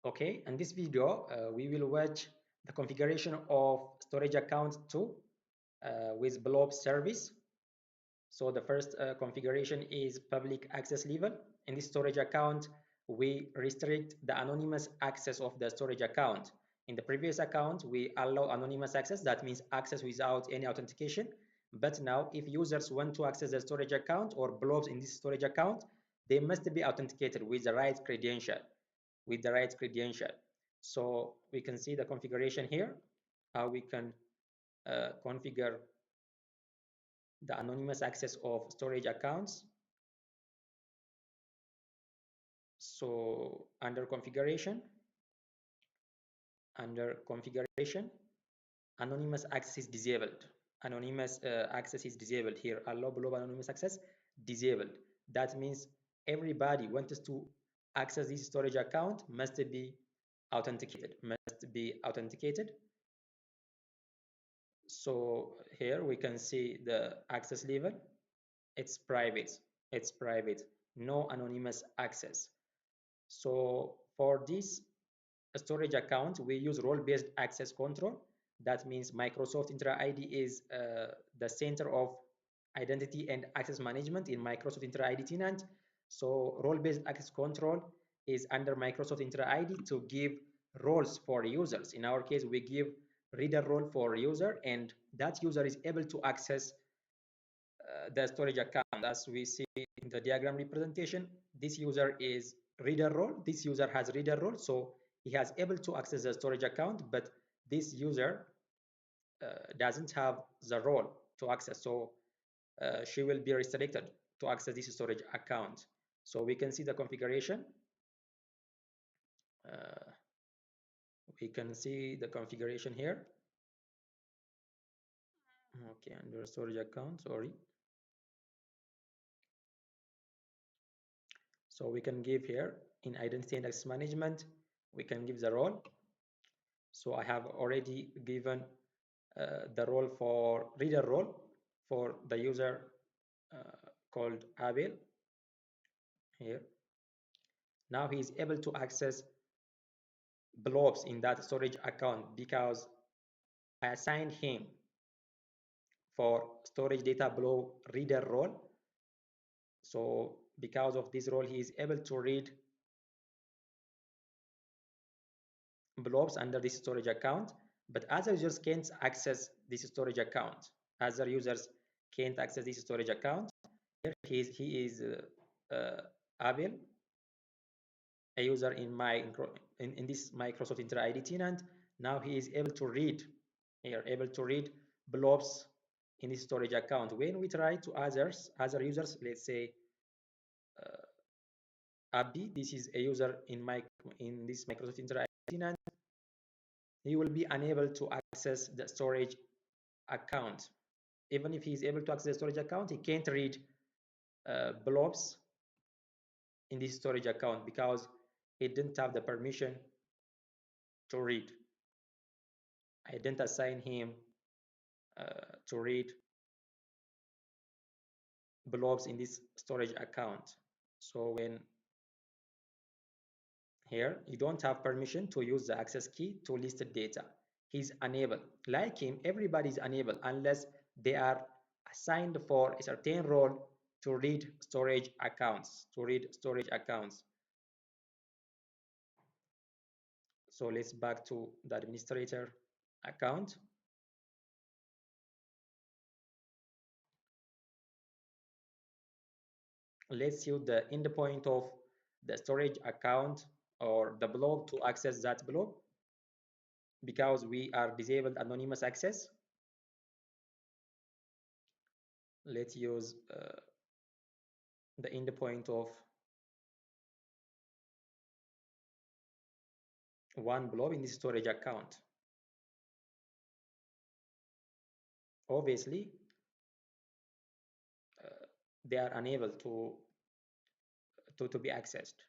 Okay, in this video, we will watch the configuration of storage account 2 with blob service. So the first configuration is public access level. In this storage account, we restrict the anonymous access of the storage account. In the previous account, we allow anonymous access. That means access without any authentication. But now, if users want to access the storage account or blobs in this storage account, they must be authenticated with the right credential. So we can see the configuration here, how we can configure the anonymous access of storage accounts. So under configuration, anonymous access is disabled. Anonymous access is disabled here. Allow below anonymous access disabled. That means everybody wants to access this storage account must be authenticated. So here we can see the access level. It's private. No anonymous access. So for this storage account, we use role-based access control. That means Microsoft Entra ID is the center of identity and access management in Microsoft Entra ID tenant. So role-based access control is under Microsoft Entra ID to give roles for users. In our case, we give reader role for user, and that user is able to access the storage account. As we see in the diagram representation, this user is reader role. This user has reader role, so he has able to access the storage account, but this user doesn't have the role to access, so she will be restricted to access this storage account. So we can see the configuration. Uh, we can see the configuration here. Okay, under storage account, sorry. So we can give here in identity and access management, we can give the role. So I have already given the role for reader role for the user called Abel here. Now he is able to access blobs in that storage account because I assigned him for storage data blob reader role. So because of this role, he is able to read blobs under this storage account, but other users can't access this storage account. Other users can't access this storage account. Here he is Abel, a user in this Microsoft Entra ID tenant. Now he is able to read blobs in this storage account. When we try to other users, let's say Abdi, this is a user in this Microsoft Entra ID tenant, he will be unable to access the storage account. Even if he is able to access the storage account, he can't read blobs in this storage account because he didn't have the permission to read. I didn't assign him to read blobs in this storage account. So when here, you don't have permission to use the access key to listed data. He's unable. Like him, everybody is unable unless they are assigned for a certain role to read storage accounts. So let's back to the administrator account. Let's use the endpoint of the storage account or the blob to access that blob because we are disabled anonymous access. Let's use the endpoint of one blob in this storage account. Obviously, they are unable to be accessed.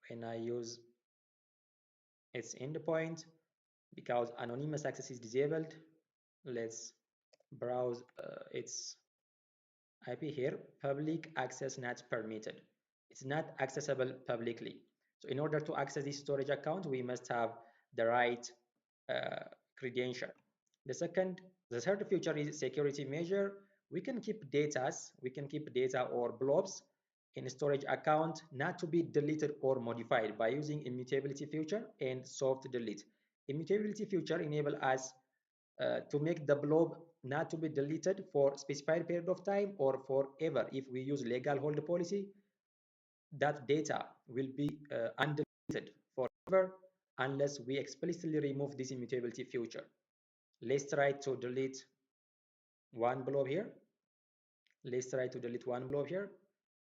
When I use its endpoint, because anonymous access is disabled, let's browse its IP here. Public access not permitted. It's not accessible publicly. So in order to access this storage account, we must have the right uh, credential. The second, the third feature is security measure. We can keep data or blobs in storage account not to be deleted or modified by using immutability feature and soft delete. Immutability feature enable us to make the blob not to be deleted for specified period of time or forever. If we use legal hold policy, that data will be undeleted forever unless we explicitly remove this immutability feature. Let's try to delete one blob here. Let's try to delete one blob here.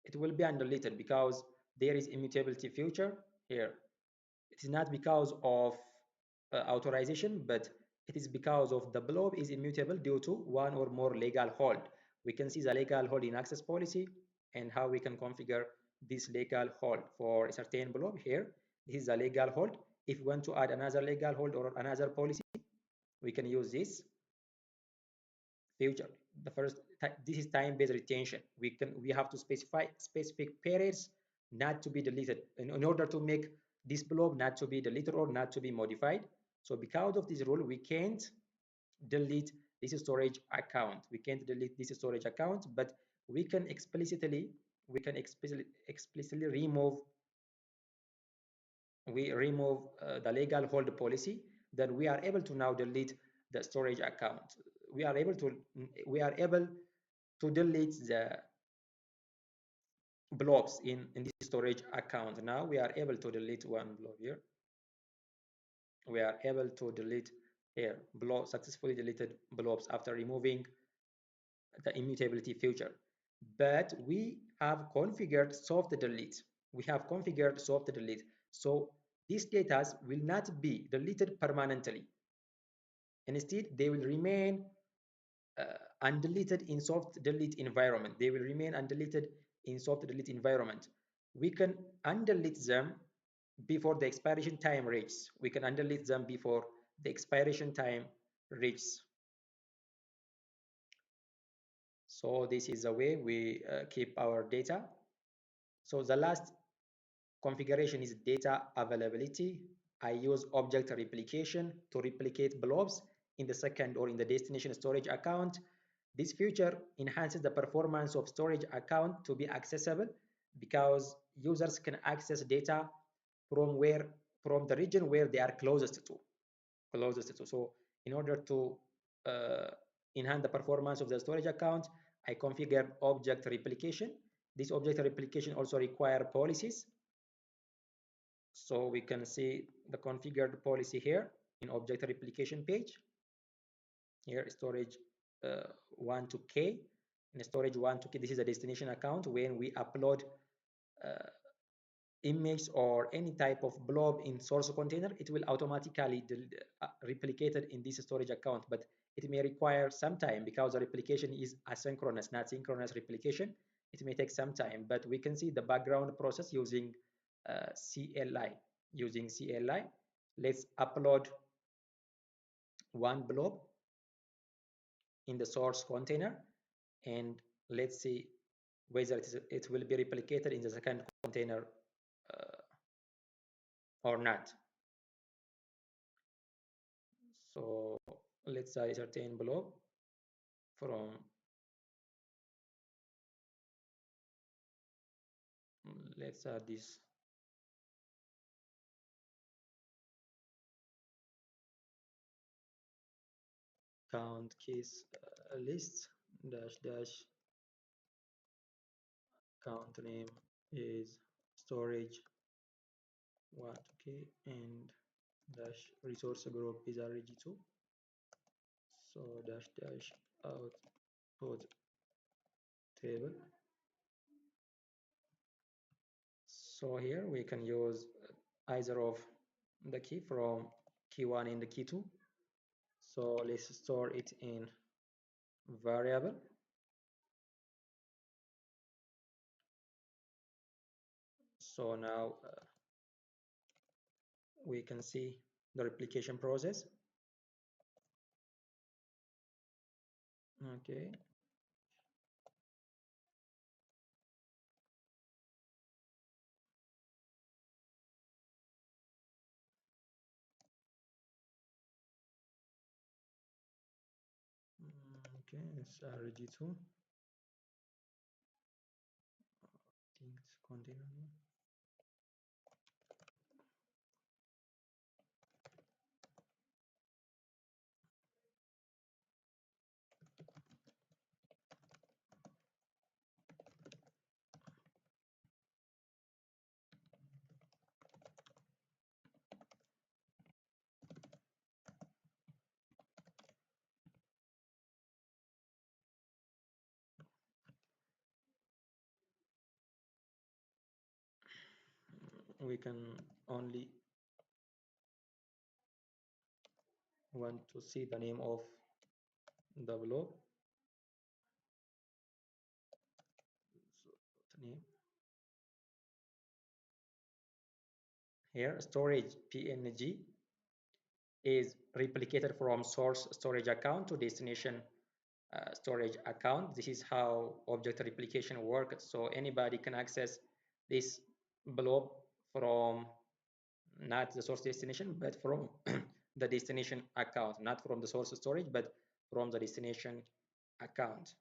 It will be undeleted because there is immutability feature here. It is not because of authorization, but it is because of the blob is immutable due to one or more legal hold. We can see the legal hold in access policy and how we can configure this legal hold for a certain blob here. This is a legal hold. If we want to add another legal hold or another policy, we can use this future. The first, this is time-based retention. We have to specify specific periods not to be deleted in order to make this blob not to be deleted or not to be modified. So because of this rule, we can't delete this storage account. We can't delete this storage account, but we can explicitly remove the legal hold policy. Then we are able to now delete the storage account. We are able to delete the blobs in this storage account. Now we are able to delete one blob here. We are able to delete here successfully deleted blobs after removing the immutability feature. But we have configured soft delete. We have configured soft delete. So these data will not be deleted permanently. Instead, they will remain undeleted in soft delete environment. They will remain undeleted in soft delete environment. We can undelete them before the expiration time reaches. We can undelete them before the expiration time reaches. So this is the way we keep our data. So the last configuration is data availability. I use object replication to replicate blobs in the second or in the destination storage account. This feature enhances the performance of storage account to be accessible because users can access data from the region where they are closest to. So in order to uh, enhance the performance of the storage account, I configure object replication. This object replication also requires policies. So we can see the configured policy here in object replication page. Here storage 1 to K. In storage 1 to K, this is a destination account. When we upload uh, image or any type of blob in source container, it will automatically replicate it in this storage account, but it may require some time because the replication is asynchronous, not synchronous replication. It may take some time, but we can see the background process using CLI. Let's upload one blob in the source container, and let's see whether it will be replicated in the second container or not. So let's say certain blob from, let's add this count case list dash dash count name is storage 1k and dash resource group is reg2. So dash dash output table. So here we can use either of the key from key 1 and the key 2. So let's store it in variable. So now we can see the replication process. Okay. Okay, it's ready to. I think it's container. We can only want to see the name of the blob. So the name here, storage PNG is replicated from source storage account to destination storage account. This is how object replication works. So anybody can access this blob from not the source destination, but from the destination account, not from the source storage, but from the destination account.